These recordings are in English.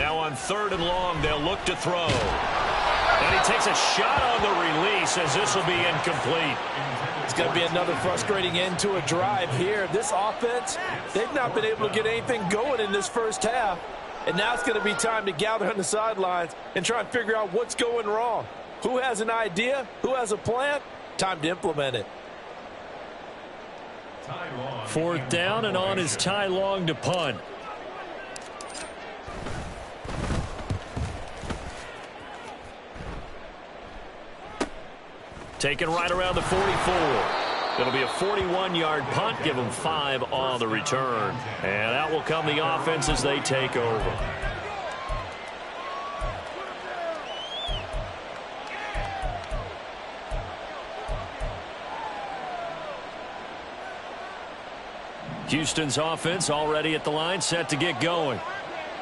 Now on 3rd and long, they'll look to throw. And he takes a shot on the release as this will be incomplete. It's going to be another frustrating end to a drive here. This offense, they've not been able to get anything going in this first half. And now it's going to be time to gather on the sidelines and try and figure out what's going wrong. Who has an idea? Who has a plan? Time to implement it. 4th down, and on is Ty Long to punt. Taken right around the 44. It'll be a 41-yard punt. Give them 5 on the return. And out will come the offense as they take over. Houston's offense already at the line, set to get going.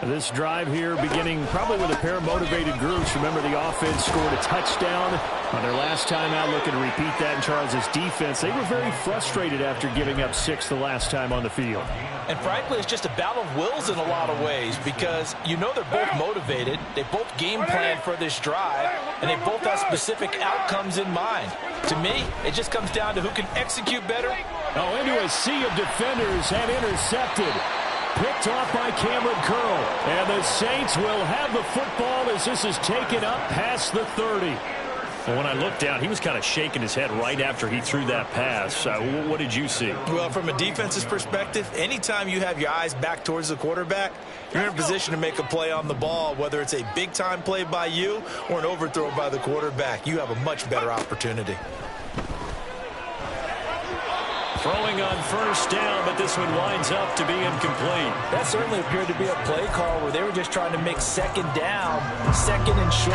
This drive here beginning probably with a pair of motivated groups. Remember, the offense scored a touchdown on their last time out, looking to repeat that in Charles' defense. They were very frustrated after giving up 6 the last time on the field. And frankly, it's just a battle of wills in a lot of ways because you know they're both motivated. They both game plan for this drive, and they both have specific outcomes in mind. To me, it just comes down to who can execute better. Oh, into a sea of defenders and intercepted. Picked off by Cameron Curl. And the Saints will have the football as this is taken up past the 30. Well, when I looked down, he was kind of shaking his head right after he threw that pass. What did you see? Well, from a defense's perspective, anytime you have your eyes back towards the quarterback, you're in a position to make a play on the ball, whether it's a big-time play by you or an overthrow by the quarterback. You have a much better opportunity. Throwing on 1st down, but this one winds up to be incomplete. That certainly appeared to be a play call where they were just trying to make 2nd down, 2nd and short.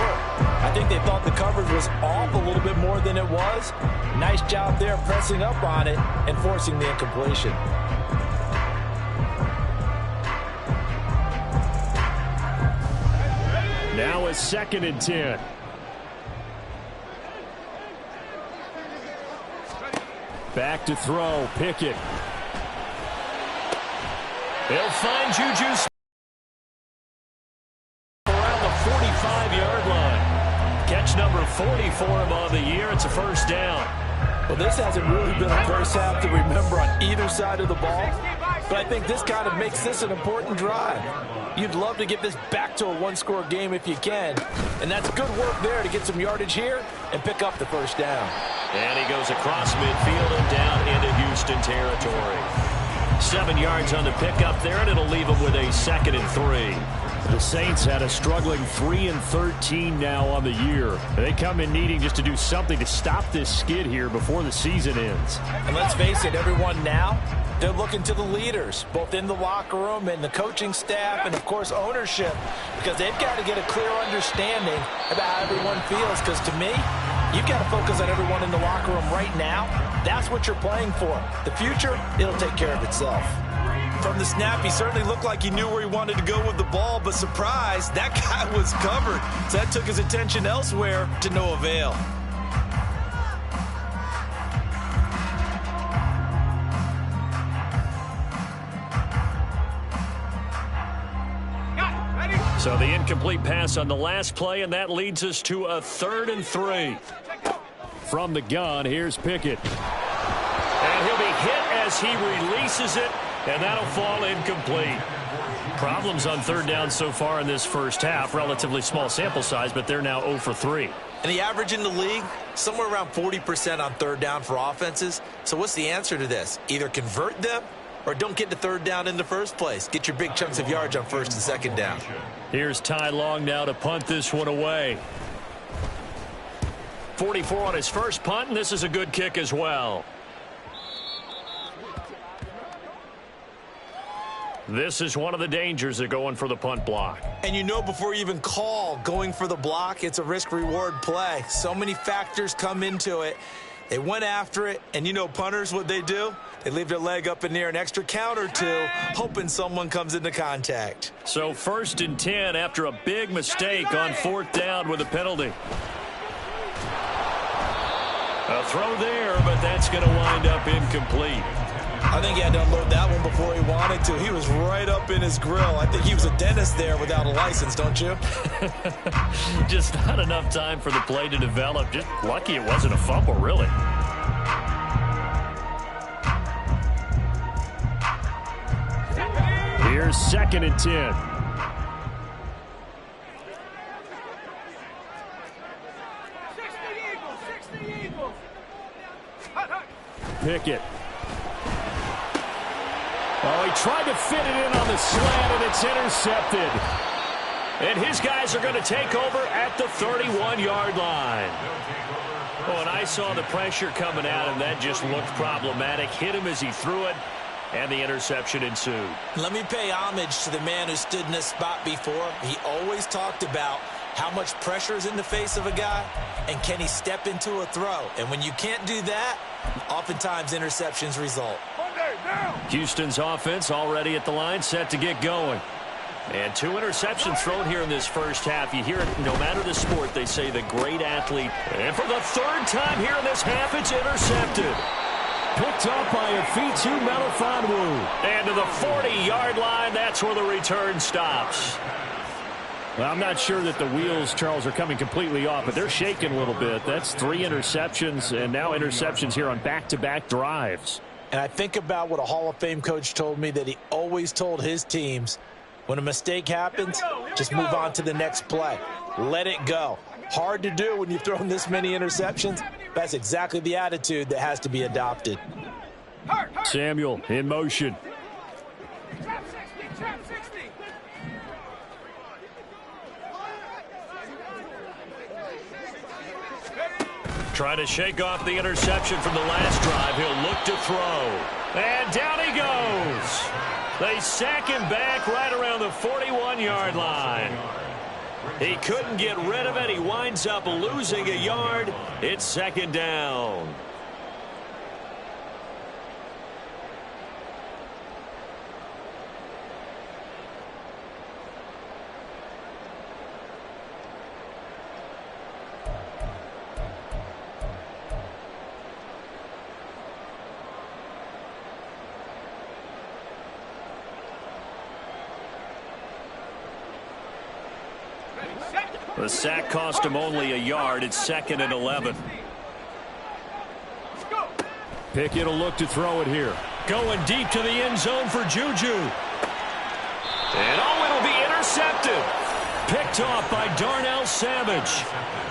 I think they thought the coverage was off a little bit more than it was. Nice job there pressing up on it and forcing the incompletion. Now a 2nd and 10. Back to throw, Pickett. They'll find Juju around the 45-yard line. Catch number 40 for him on the year. It's a 1st down. Well, this hasn't really been a first half to remember on either side of the ball, but I think this kind of makes this an important drive. You'd love to get this back to a 1-score game if you can, and that's good work there to get some yardage here and pick up the 1st down. And he goes across midfield and down into Houston territory. 7 yards on the pickup there, and it'll leave him with a 2nd and 3. The Saints had a struggling 3-13 now on the year. They come in needing just to do something to stop this skid here before the season ends. And let's face it, everyone now, they're looking to the leaders, both in the locker room and the coaching staff and, of course, ownership, because they've got to get a clear understanding about how everyone feels, because to me, you've got to focus on everyone in the locker room right now. That's what you're playing for. The future, it'll take care of itself. From the snap, he certainly looked like he knew where he wanted to go with the ball, but surprise, that guy was covered. So that took his attention elsewhere to no avail. So the incomplete pass on the last play, and that leads us to a 3rd and 3. From the gun, here's Pickett. And he'll be hit as he releases it, and that'll fall incomplete. Problems on 3rd down so far in this first half. Relatively small sample size, but they're now 0 for 3. And the average in the league, somewhere around 40% on 3rd down for offenses. So what's the answer to this? Either convert them or don't get to 3rd down in the first place. Get your big chunks of yards on 1st and 2nd down. Here's Ty Long now to punt this one away. 44 on his first punt, and this is a good kick as well. This is one of the dangers of going for the punt block. And you know before you even call going for the block, it's a risk-reward play. So many factors come into it. They went after it, and you know punters, what they do? They leave their leg up in the air an extra count or two, hoping someone comes into contact. So 1st and 10 after a big mistake on 4th down with a penalty. A throw there, but that's going to wind up incomplete. I think he had to unload that one before he wanted to. He was right up in his grill. I think he was a dentist there without a license, don't you? Just not enough time for the play to develop. Just lucky it wasn't a fumble, really. Here's 2nd and 10. Pickett. Oh, he tried to fit it in on the slant, and it's intercepted. And his guys are going to take over at the 31-yard line. Oh, and I saw the pressure coming at him. That just looked problematic. Hit him as he threw it, and the interception ensued. Let me pay homage to the man who stood in this spot before. He always talked about how much pressure is in the face of a guy, and can he step into a throw? And when you can't do that, oftentimes interceptions result. Houston's offense already at the line, set to get going. And 2 interceptions thrown here in this first half. You hear it no matter the sport, they say the great athlete. And for the 3rd time here in this half, it's intercepted. Picked up by Afitu Melifonwu. And to the 40-yard line, that's where the return stops. Well, I'm not sure that the wheels, Charles, are coming completely off, but they're shaking a little bit. That's 3 interceptions, and now interceptions here on back-to-back drives. And I think about what a Hall of Fame coach told me, that he always told his teams, when a mistake happens, just move on to the next play. Let it go. Hard to do when you've thrown this many interceptions. That's exactly the attitude that has to be adopted. Samuel in motion. Trying to shake off the interception from the last drive. He'll look to throw. And down he goes. They sack him back right around the 41-yard line. He couldn't get rid of it. He winds up losing a yard. It's 2nd down. The sack cost him only a yard. It's 2nd and 11. Pickett will look to throw it here. Going deep to the end zone for Juju. And oh, it'll be intercepted. Picked off by Darnell Savage.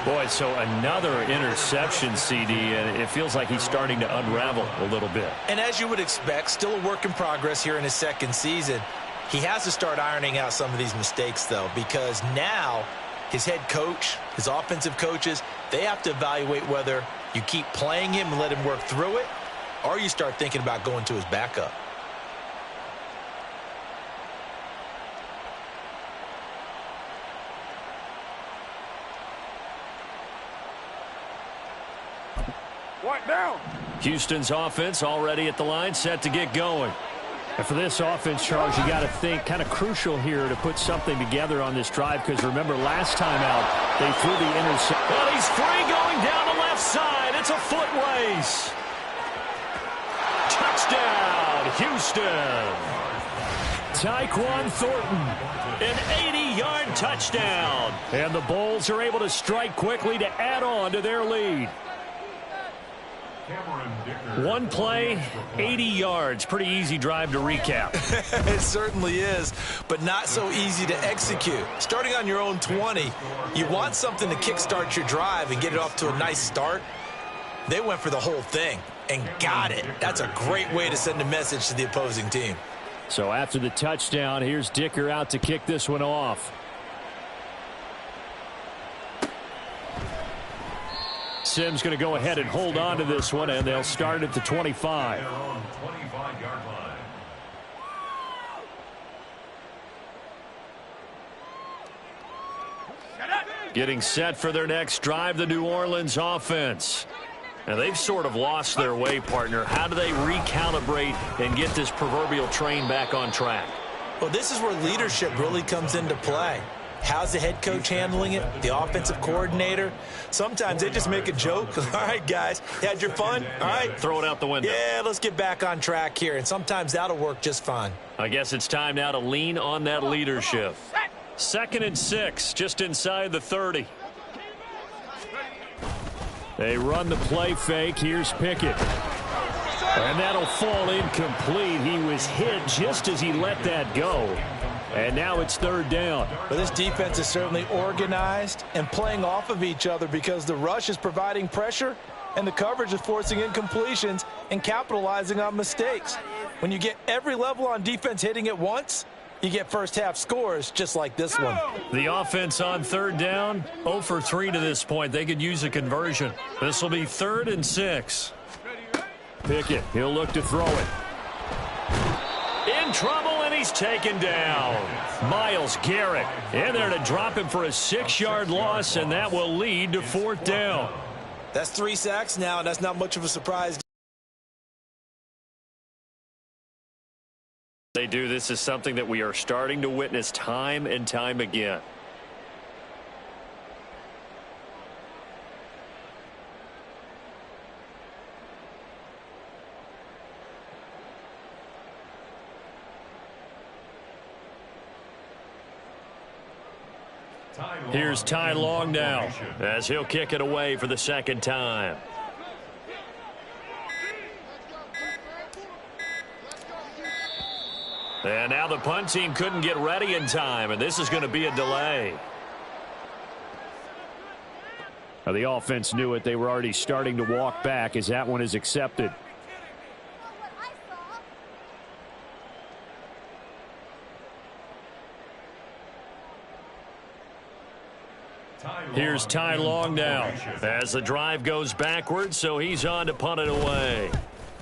Boy, so another interception, CD, and it feels like he's starting to unravel a little bit. And as you would expect, still a work in progress here in his 2nd season. He has to start ironing out some of these mistakes, though, because now his head coach, his offensive coaches, they have to evaluate whether you keep playing him and let him work through it, or you start thinking about going to his backup. What down? Houston's offense already at the line, set to get going. And for this offense, Charles, you got to think kind of crucial here to put something together on this drive, because remember last time out they threw the interception. Well, he's free going down the left side. It's a foot race. Touchdown, Houston. Tyquan Thornton, an 80-yard touchdown. And the Bulls are able to strike quickly to add on to their lead. One play, 80 yards. Pretty easy drive to recap. It certainly is, but not so easy to execute. Starting on your own 20, you want something to kickstart your drive and get it off to a nice start. They went for the whole thing and got it. That's a great way to send a message to the opposing team. So after the touchdown, here's Dicker out to kick this one off. Sims going to go ahead and hold on to this one, and they'll start at the 25. Getting set for their next drive, the New Orleans offense. Now, they've sort of lost their way, partner. How do they recalibrate and get this proverbial train back on track? Well, this is where leadership really comes into play. How's the head coach handling it? The offensive coordinator? Sometimes they just make a joke. All right, guys, you had your fun? All right. Throw it out the window. Yeah, let's get back on track here, and sometimes that'll work just fine. I guess it's time now to lean on that leadership. 2nd and 6, just inside the 30. They run the play fake. Here's Pickett. And that'll fall incomplete. He was hit just as he let that go. And now it's 3rd down. But this defense is certainly organized and playing off of each other because the rush is providing pressure and the coverage is forcing incompletions and capitalizing on mistakes. When you get every level on defense hitting at once, you get first-half scores just like this one. The offense on 3rd down, 0 for 3 to this point. They could use a conversion. This will be 3rd and 6. Pickett, he'll look to throw it. In trouble, and he's taken down. Myles Garrett in there to drop him for a 6-yard loss, and that will lead to 4th down. That's 3 sacks now, and that's not much of a surprise. They do. This is something that we are starting to witness time and time again. Here's Ty Long now as he'll kick it away for the 2nd time. And now the punt team couldn't get ready in time, and this is going to be a delay. Now the offense knew it. They were already starting to walk back as that one is accepted. Here's Ty Long now as the drive goes backwards, so he's on to punt it away.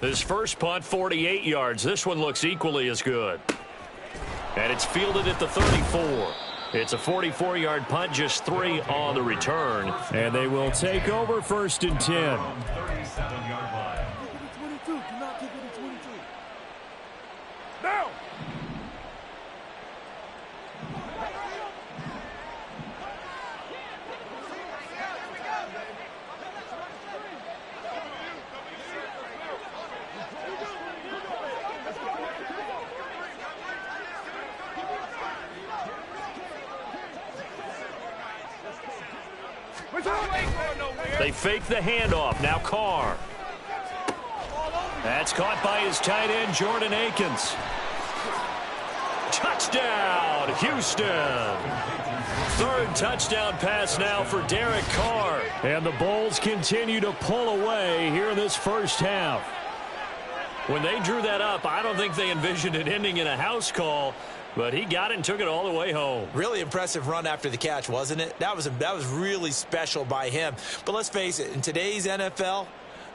His first punt, 48 yards. This one looks equally as good. And it's fielded at the 34. It's a 44-yard punt, just 3 on the return. And they will take over 1st and 10. 37-yard line. Now! They fake the handoff. Now Carr. That's caught by his tight end, Jordan Akins. Touchdown, Houston. 3rd touchdown pass now for Derek Carr. And the Bulls continue to pull away here in this first half. When they drew that up, I don't think they envisioned it ending in a house call. But he got it and took it all the way home. Really impressive run after the catch, wasn't it? That was really special by him. But let's face it, in today's NFL,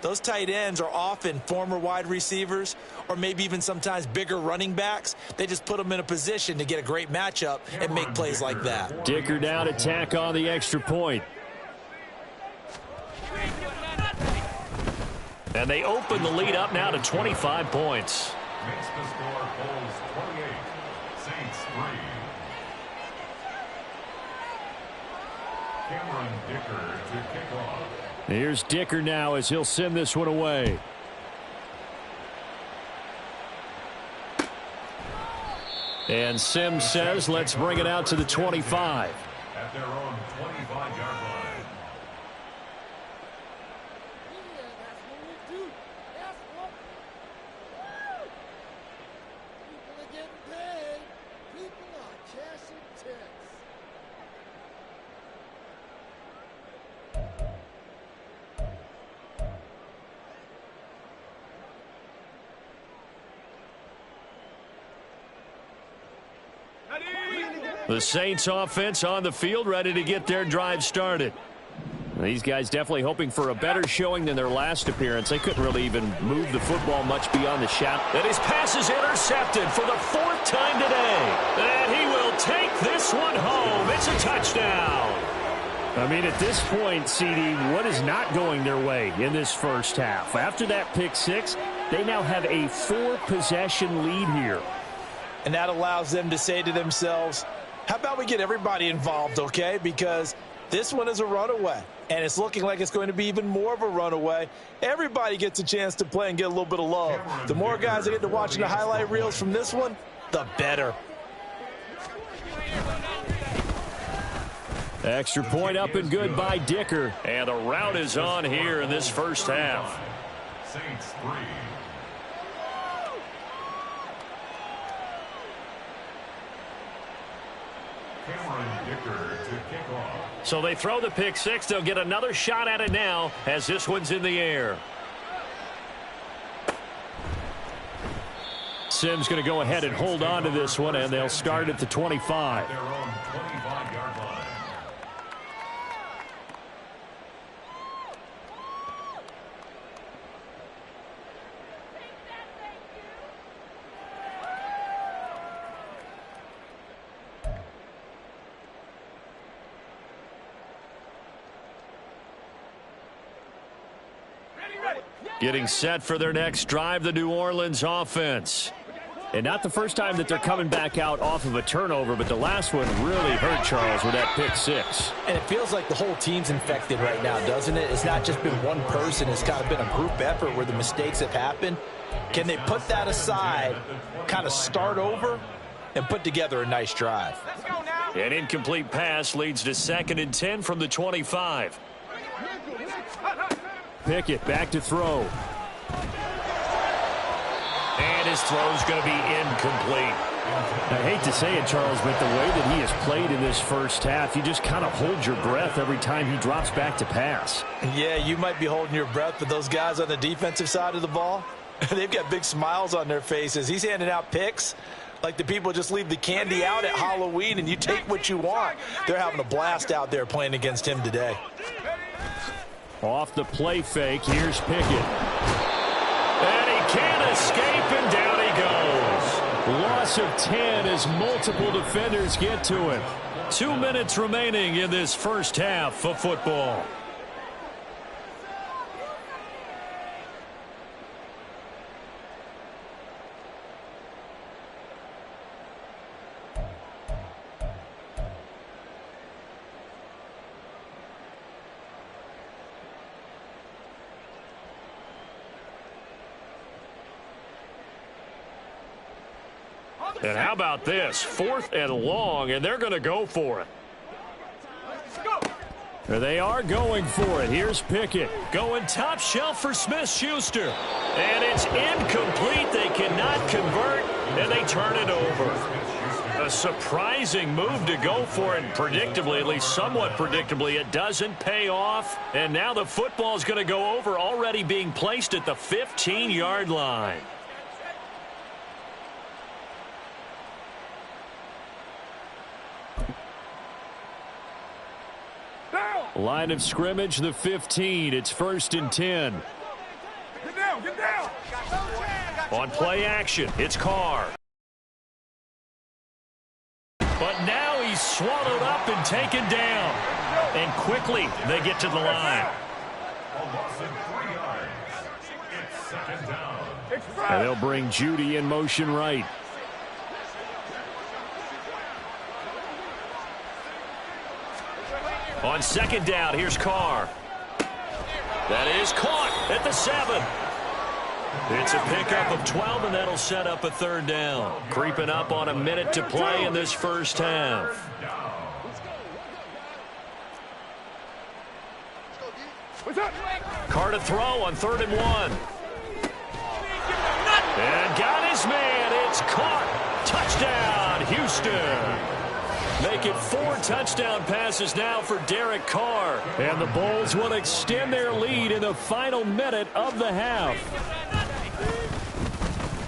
those tight ends are often former wide receivers or maybe even sometimes bigger running backs. They just put them in a position to get a great matchup and make plays like that. Dicker down to tack on the extra point. And they open the lead up now to 25 points. Makes the score Bulls 28, Saints 3. Cameron Dicker to kick off. Here's Dicker now as he'll send this one away. And Sims says, let's bring it out to the 25. At their own 25-yard line. The Saints offense on the field, ready to get their drive started. These guys definitely hoping for a better showing than their last appearance. They couldn't really even move the football much beyond the shadow. And his pass is intercepted for the 4th time today. And he will take this one home. It's a touchdown. I mean, at this point, CD, what is not going their way in this first half? After that pick six, they now have a 4-possession lead here. And that allows them to say to themselves, How about we get everybody involved, okay? Because this one is a runaway, and it's looking like it's going to be even more of a runaway. Everybody gets a chance to play and get a little bit of love. The more guys that get to watching the highlight reels from this one, the better. Extra point up and good by Dicker. And the rout is on here in this first half. Saints 3. Cameron Dicker to kick off. So they throw the pick six. They'll get another shot at it now as this one's in the air. Simms going to go ahead and hold on to this one, and they'll start at the 25. Their own 25-yard line. Getting set for their next drive, the New Orleans offense. And not the first time that they're coming back out off of a turnover, but the last one really hurt Charles with that pick six. And it feels like the whole team's infected right now, doesn't it? It's not just been one person. It's kind of been a group effort where the mistakes have happened. Can they put that aside, kind of start over, and put together a nice drive? An incomplete pass leads to 2nd and 10 from the 25. Pickett back to throw. And his throw's going to be incomplete. I hate to say it, Charles, but the way that he has played in this first half, you just kind of hold your breath every time he drops back to pass. Yeah, you might be holding your breath, but those guys on the defensive side of the ball, they've got big smiles on their faces. He's handing out picks like the people just leave the candy out at Halloween and you take what you want. They're having a blast out there playing against him today. Off the play fake, here's Pickett. And he can't escape, and down he goes. Loss of 10 as multiple defenders get to him. 2 minutes remaining in this first half of football. And how about this? 4th and long, and they're going to go for it. There they are going for it. Here's Pickett. Going top shelf for Smith-Schuster. And it's incomplete. They cannot convert, and they turn it over. A surprising move to go for it. Predictably, at least somewhat predictably, it doesn't pay off. And now the football is going to go over, already being placed at the 15-yard line. Line of scrimmage, the 15. It's 1st and 10. Get down, get down. On play action, it's Carr. But now he's swallowed up and taken down. And quickly, they get to the line. A loss of 3 yards. It's 2nd down. And they'll bring Judy in motion right. On 2nd down, here's Carr. That is caught at the 7. It's a pickup of 12, and that'll set up a 3rd down. Creeping up on a minute to play in this first half. Carr to throw on 3rd and 1. And got his man. It's caught. Touchdown, Houston. Make it 4 touchdown passes now for Derek Carr. And the Bulls will extend their lead in the final minute of the half.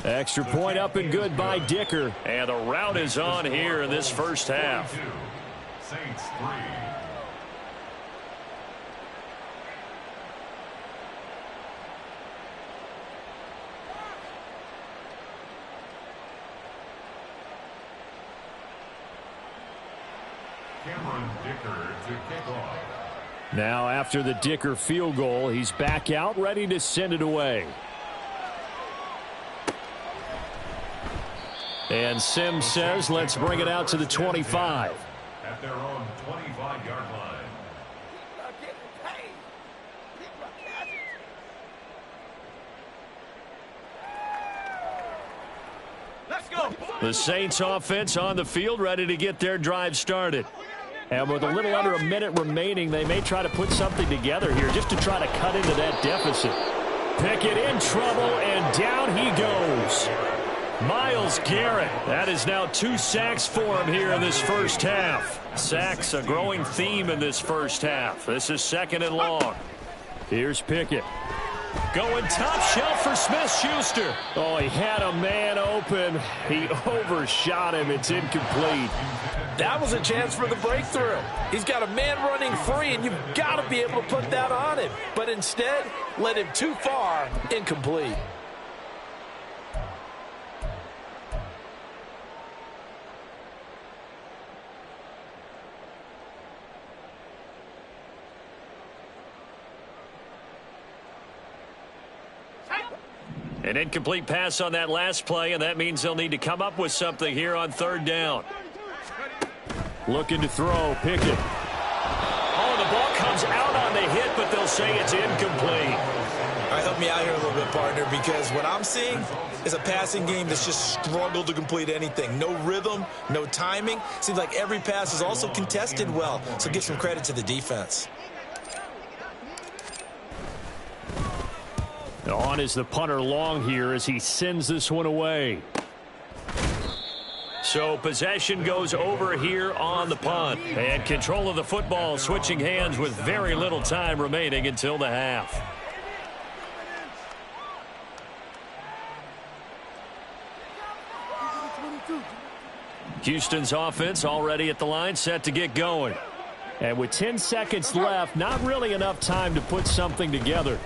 Extra point up and good by Dicker. And the rout is on here in this first half. Saints 3. Cameron Dicker to kick off. Now after the Dicker field goal, he's back out ready to send it away. And Sims says, let's bring it out to the 25. At their own 25-yard line. The Saints offense on the field, ready to get their drive started. And with a little under a minute remaining, they may try to put something together here just to try to cut into that deficit. Pickett in trouble, and down he goes. Myles Garrett. That is now 2 sacks for him here in this first half. Sacks, a growing theme in this first half. This is 2nd and long. Here's Pickett. Going top shelf for Smith-Schuster. Oh, he had a man open. He overshot him. It's incomplete. That was a chance for the breakthrough. He's got a man running free, and you've got to be able to put that on him. But instead, led him too far, incomplete. An incomplete pass on that last play, and that means they'll need to come up with something here on 3rd down. Looking to throw, Pickett. Oh, the ball comes out on the hit, but they'll say it's incomplete. All right, help me out here a little bit, partner, because what I'm seeing is a passing game that's just struggled to complete anything. No rhythm, no timing. Seems like every pass is also contested well, so give some credit to the defense. On is the punter long here as he sends this one away. So possession goes over here on the punt. And control of the football switching hands with very little time remaining until the half. Houston's offense already at the line, set to get going. And with 10 seconds left, not really enough time to put something together.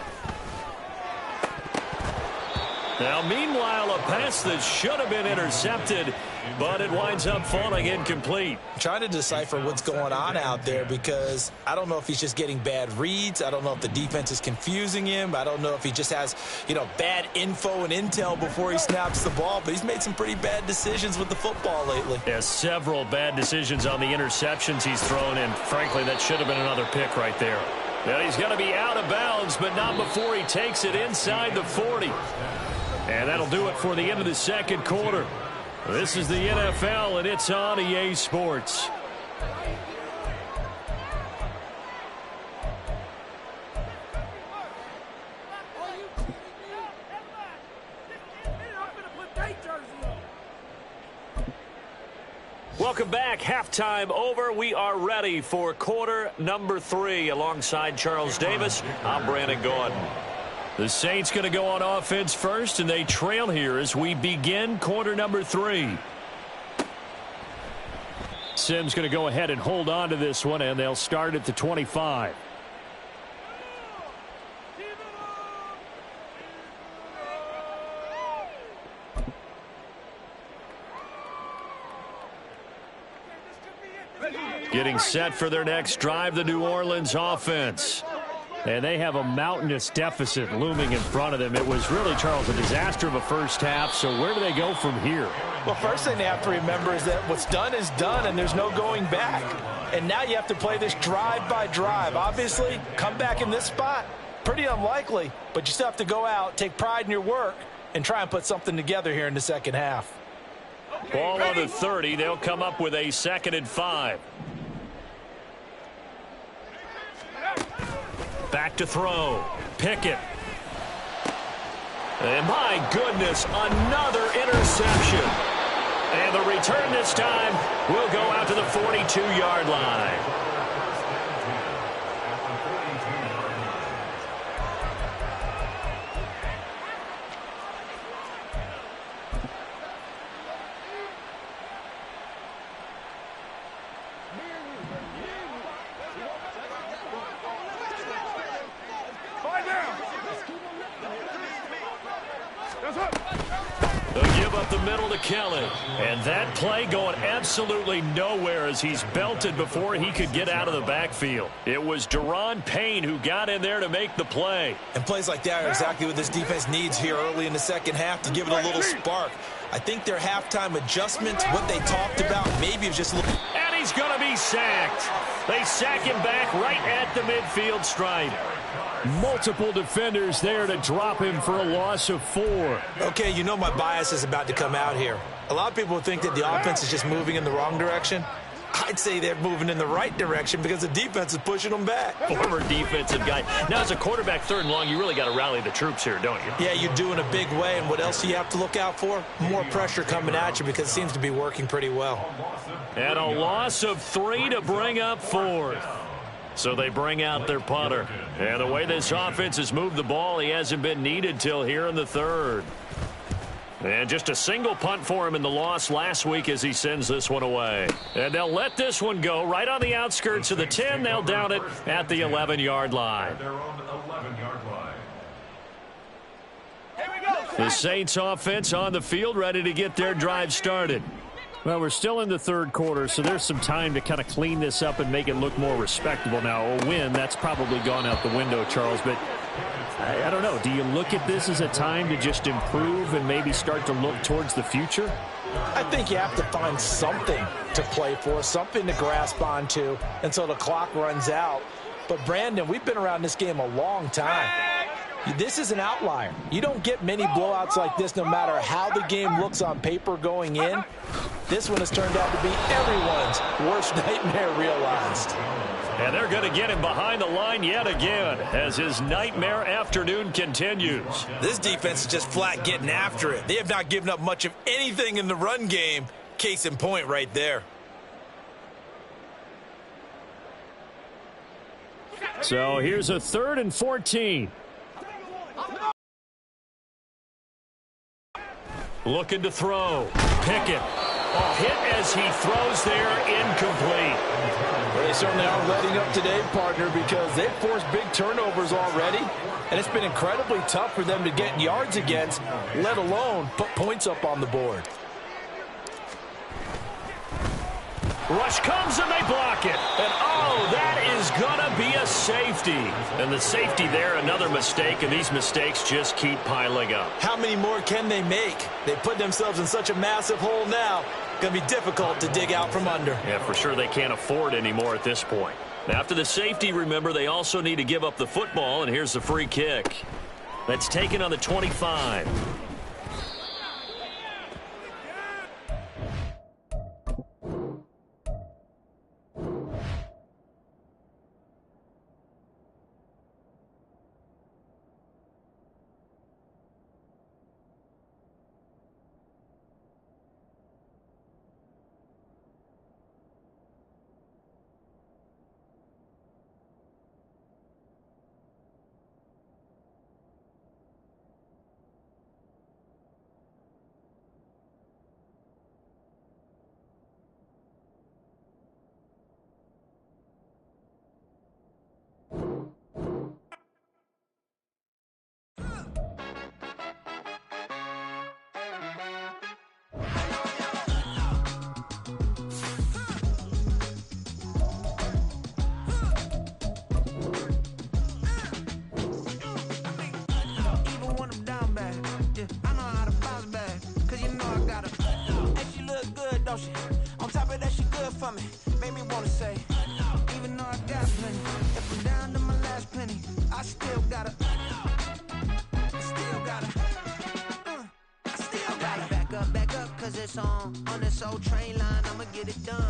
Now, meanwhile, a pass that should have been intercepted, but it winds up falling incomplete. I'm trying to decipher what's going on out there because I don't know if he's just getting bad reads. I don't know if the defense is confusing him. I don't know if he just has, bad info and intel before he snaps the ball. But he's made some pretty bad decisions with the football lately. Yeah, several bad decisions on the interceptions he's thrown, and frankly, that should have been another pick right there. Well, he's going to be out of bounds, but not before he takes it inside the 40. And that'll do it for the end of the second quarter. This is the NFL, and it's on EA Sports. Welcome back. Halftime over. We are ready for quarter number 3. Alongside Charles Davis, I'm Brandon Gordon. The Saints going to go on offense first, and they trail here as we begin quarter number 3. Sims going to go ahead and hold on to this one, and they'll start at the 25. Getting set for their next drive, the New Orleans offense. And they have a mountainous deficit looming in front of them. It was really, Charles, a disaster of a first half. So where do they go from here? Well, first thing they have to remember is that what's done is done, and there's no going back. And now you have to play this drive by drive. Obviously, come back in this spot, pretty unlikely. But you still have to go out, take pride in your work, and try and put something together here in the second half. Ball on the 30. They'll come up with a 2nd and 5. Back to throw. Pickett. And my goodness, another interception. And the return this time will go out to the 42-yard line. Kelly. And that play going absolutely nowhere as he's belted before he could get out of the backfield. It was Deron Payne who got in there to make the play. And plays like that are exactly what this defense needs here early in the second half to give it a little spark. I think their halftime adjustments, what they talked about, maybe it was just a little... And he's going to be sacked. They sack him back right at the midfield stripe. Multiple defenders there to drop him for a loss of 4. Okay, you know my bias is about to come out here. A lot of people think that the offense is just moving in the wrong direction. I'd say they're moving in the right direction because the defense is pushing them back. Former defensive guy. Now, as a quarterback, 3rd and long, you really got to rally the troops here, don't you? Yeah, you do in a big way. And what else do you have to look out for? More pressure coming at you because it seems to be working pretty well. And a loss of 3 to bring up 4th. So they bring out their punter. And the way this offense has moved the ball, he hasn't been needed till here in the 3rd. And just a single punt for him in the loss last week as he sends this one away. And they'll let this one go right on the outskirts of the 10. They'll down it at the 11-yard line. They're on the 11-yard line. The Saints offense on the field ready to get their drive started. Well, we're still in the 3rd quarter, so there's some time to kind of clean this up and make it look more respectable. Now, a win, that's probably gone out the window, Charles, but I don't know. Do you look at this as a time to just improve and maybe start to look towards the future? I think you have to find something to play for, something to grasp onto until the clock runs out. But, Brandon, we've been around this game a long time. This is an outlier. You don't get many blowouts like this no matter how the game looks on paper going in. This one has turned out to be everyone's worst nightmare realized. And they're going to get him behind the line yet again as his nightmare afternoon continues. This defense is just flat getting after it. They have not given up much of anything in the run game. Case in point right there. So here's a 3rd and 14. Looking to throw. Pickett. Hit as he throws there, incomplete. Well, they certainly aren't letting up today, partner, because they've forced big turnovers already, and it's been incredibly tough for them to get yards against, let alone put points up on the board. Rush comes and they block it. And, oh, that is going to be a safety. And the safety there, another mistake, and these mistakes just keep piling up. How many more can they make? They put themselves in such a massive hole now. Going to be difficult to dig out from under. Yeah, for sure they can't afford anymore at this point. After the safety, remember, they also need to give up the football, and here's the free kick. That's taken on the 25. On top of that, she good for me. Made me wanna say, even though I got plenty, if I'm down to my last penny, I still gotta, back up, cause it's on this old train line, I'ma get it done.